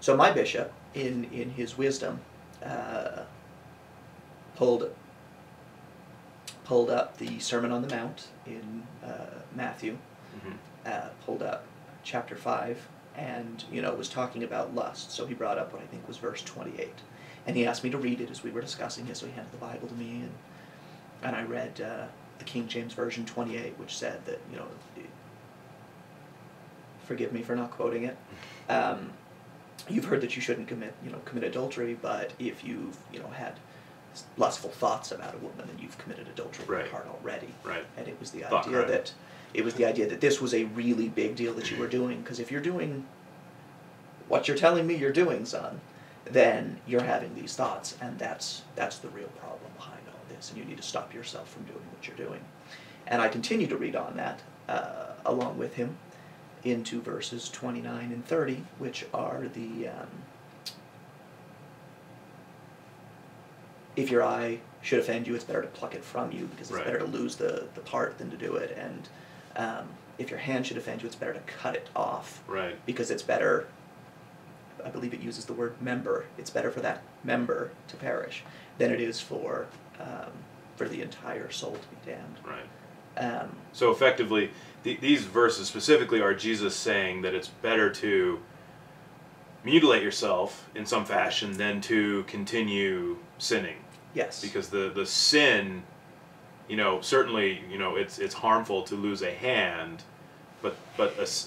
So my bishop, in his wisdom, pulled up the Sermon on the Mount in Matthew, pulled up chapter 5, and was talking about lust. So he brought up what I think was verse 28, and he asked me to read it as we were discussing it. So he handed the Bible to me, and I read the King James Version 28, which said that forgive me for not quoting it. You've heard that you shouldn't commit adultery, but if you've had lustful thoughts about a woman, then you've committed adultery in your heart already. Right. And it was the idea that this was a really big deal that you were doing, because if you're doing what you're telling me you're doing, son, then you're having these thoughts, and that's the real problem behind all this, and you need to stop yourself from doing what you're doing. And I continue to read on that along with him into verses 29 and 30, which are the if your eye should offend you, it's better to pluck it from you, because it's better to lose the part than to do it. And if your hand should offend you, it's better to cut it off, because it's better, I believe it uses the word member, it's better for that member to perish than it is for the entire soul to be damned. So effectively, these verses specifically are Jesus saying that it's better to mutilate yourself in some fashion than to continue sinning. Yes. Because the sin, certainly, it's harmful to lose a hand, but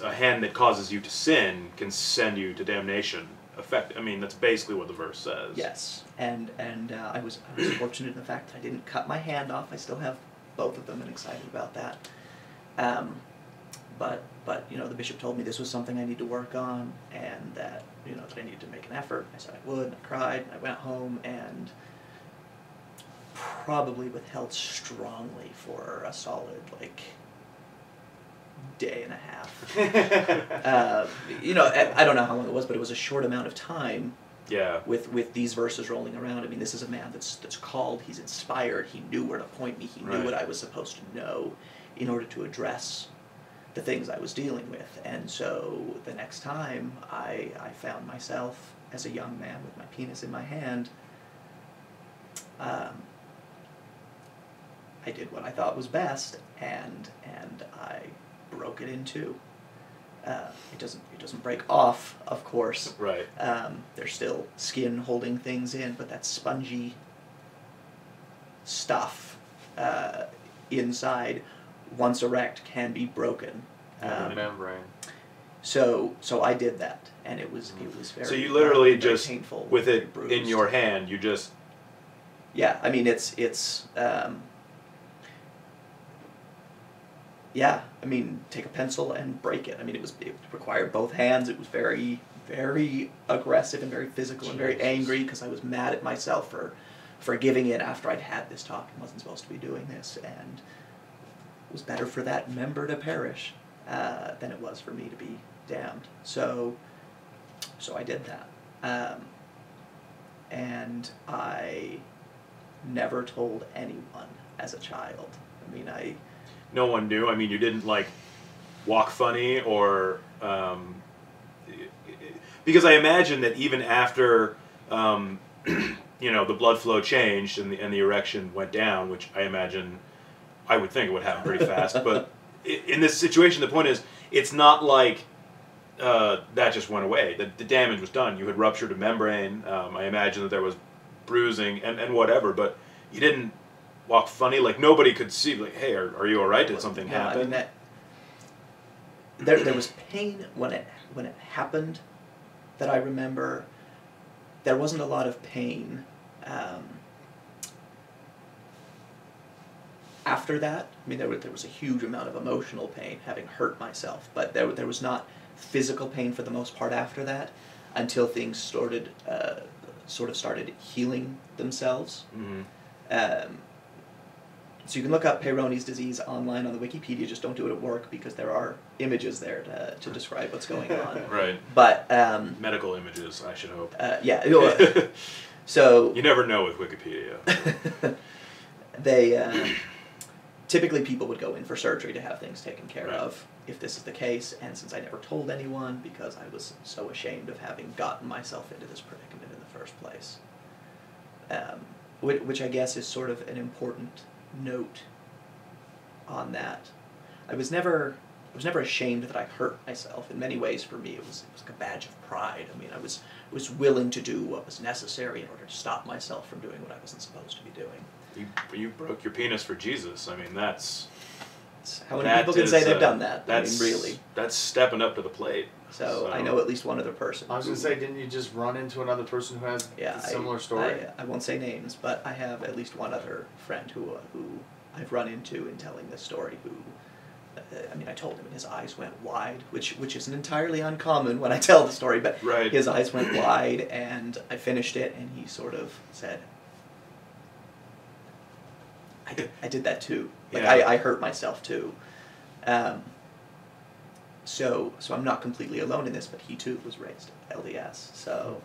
a hand that causes you to sin can send you to damnation. That's basically what the verse says. Yes. And I was fortunate in the fact that I didn't cut my hand off. I still have both of them, and excited about that. But the bishop told me this was something I need to work on, and that that I needed to make an effort. I said I would, and I cried, and I went home and probably withheld strongly for a solid day and a half. I don't know how long it was, but it was a short amount of time. Yeah. With these verses rolling around. I mean, this is a man that's called. He's inspired. He knew where to point me. He knew what I was supposed to know in order to address the things I was dealing with. And so the next time I found myself as a young man with my penis in my hand, I did what I thought was best, and I broke it in two. It doesn't break off, of course. Right. There's still skin holding things in, but that spongy stuff inside, once erect, can be broken. Membrane. So I did that, and it was very. So you literally very just painful, with it bruised. in your hand, you just. Yeah, I mean it's. Yeah, I mean, take a pencil and break it. I mean, it required both hands. It was very, very aggressive and very physical and very angry, because I was mad at myself for giving in after I'd had this talk and wasn't supposed to be doing this, and it was better for that member to perish than it was for me to be damned. So I did that, and I never told anyone as a child. I mean, No one knew. I mean, you didn't walk funny or because I imagine that even after the blood flow changed and the erection went down, which I imagine I would think it would happen pretty fast. But in this situation, the point is, it's not like that just went away. The damage was done. You had ruptured a membrane. I imagine that there was bruising and whatever, but you didn't walk funny. Nobody could see. Hey, are you all right? Did something happen? I mean, there was pain when it happened. That I remember. There wasn't a lot of pain after that. I mean, there was a huge amount of emotional pain, having hurt myself, but there was not physical pain for the most part after that, until things sort of started healing themselves. Mm-hmm. So you can look up Peyronie's disease online on the Wikipedia. Just don't do it at work, because there are images there to describe what's going on. Right. But medical images, I should hope. Yeah. So you never know with Wikipedia. they typically people would go in for surgery to have things taken care Right. of if this is the case, and since I never told anyone because I was so ashamed of having gotten myself into this predicament in the first place, which I guess is sort of an important note on that. I was never ashamed that I hurt myself. In many ways, for me, it was like a badge of pride. I mean, I was willing to do what was necessary in order to stop myself from doing what I wasn't supposed to be doing. You broke your penis for Jesus. I mean, that's How many people can say they've done that? I mean, That's really. That's stepping up to the plate. So I know at least one other person. I was going to say, didn't you just run into another person who has a similar story? I won't say names, but I have at least one other friend who I've run into in telling this story who, I mean, I told him and his eyes went wide, which isn't entirely uncommon when I tell the story, but Right. his eyes went wide, and I finished it, and he sort of said, I did that too. Like, Yeah. I hurt myself too. So I'm not completely alone in this, but he too was raised LDS. So